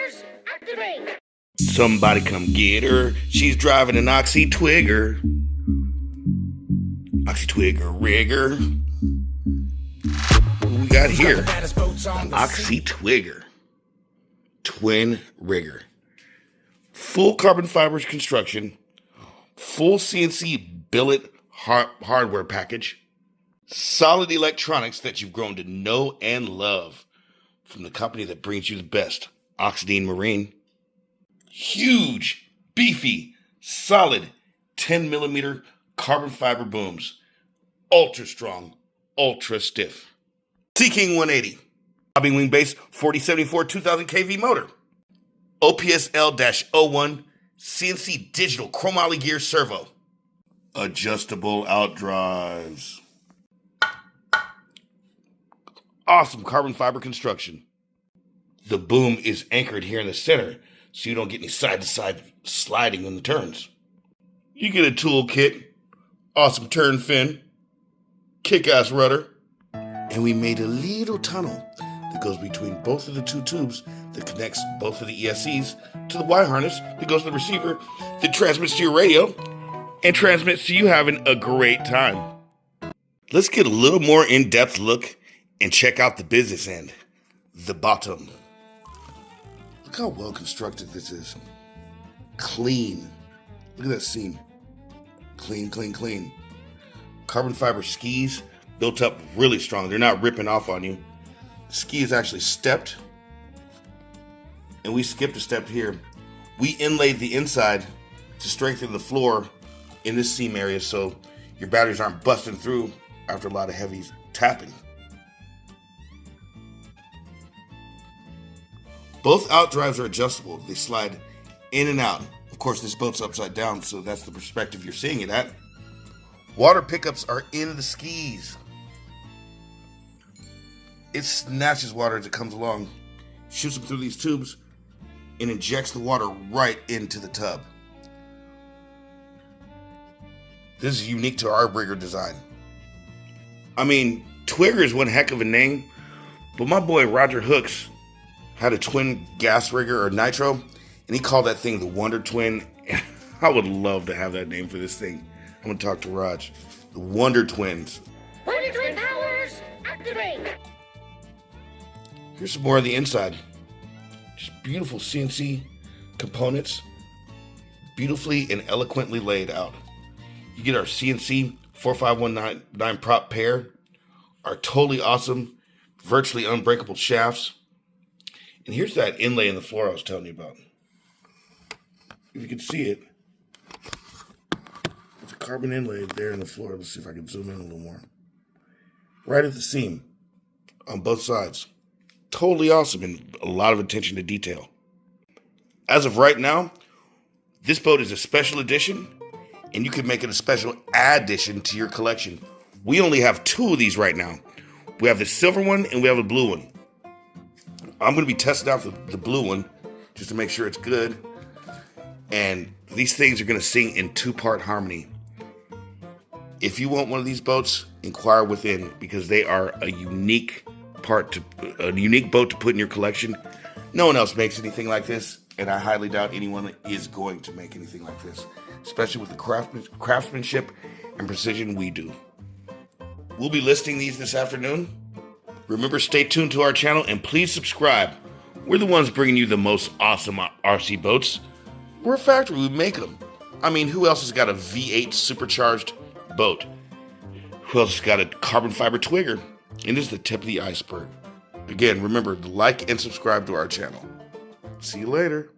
powers activate. Somebody come get her. She's driving an Oxi-Twigger. Oxi-Twigger rigger. What we got here? An Oxi-Twigger. Twin rigger. Full carbon fibers construction. Full CNC billet hardware package. Solid electronics that you've grown to know and love from the company that brings you the best, Oxidean Marine. Huge, beefy, solid 10 millimeter carbon fiber booms. Ultra strong, ultra stiff. Sea-King 180. Bobbing wing base 4074 2000 kV motor. OPSL-01 CNC Digital chromoly gear servo. Adjustable outdrives. Awesome carbon fiber construction. The boom is anchored here in the center, so you don't get any side-to-side sliding on the turns. You get a tool kit, awesome turn fin, kick-ass rudder, and we made a little tunnel that goes between both of the two tubes that connects both of the ESCs to the Y harness that goes to the receiver that transmits to your radio and transmits to you having a great time. Let's get a little more in-depth look and check out the business end, the bottom. Look how well constructed this is. Clean. Look at that seam. Clean, clean, clean. Carbon fiber skis built up really strong. They're not ripping off on you. The ski is actually stepped. And we skipped a step here. We inlaid the inside to strengthen the floor in this seam area so your batteries aren't busting through after a lot of heavy tapping. Both outdrives are adjustable. They slide in and out. Of course, this boat's upside down, so that's the perspective you're seeing it at. Water pickups are in the skis. It snatches water as it comes along, shoots them through these tubes, and injects the water right into the tub. This is unique to our rigger design. I mean, Twigger is one heck of a name, but my boy Roger Hooks had a twin gas rigger or nitro, and he called that thing the Wonder Twin. I would love to have that name for this thing. I'm gonna talk to Raj. The Wonder Twins. Wonder Twin powers activate. Here's some more of the inside. Just beautiful CNC components, beautifully and eloquently laid out. You get our CNC 45199 prop pair, our totally awesome, virtually unbreakable shafts. And here's that inlay in the floor I was telling you about. If you can see it, there's a carbon inlay there in the floor. Let's see if I can zoom in a little more. Right at the seam on both sides. Totally awesome and a lot of attention to detail. As of right now, this boat is a special edition, and you can make it a special addition to your collection. We only have two of these right now. We have the silver one and we have a blue one. I'm going to be testing out the blue one just to make sure it's good. And these things are going to sing in two-part harmony. If you want one of these boats, inquire within, because they are a unique boat to put in your collection. No one else makes anything like this, and I highly doubt anyone is going to make anything like this, especially with the craftsmanship and precision we do. We'll be listing these this afternoon. Remember, stay tuned to our channel and please subscribe. We're the ones bringing you the most awesome RC boats. We're a factory, we make them. I mean, who else has got a V8 supercharged boat? Who else has got a carbon fiber Twigger? And this is the tip of the iceberg. Again, remember to like and subscribe to our channel. See you later.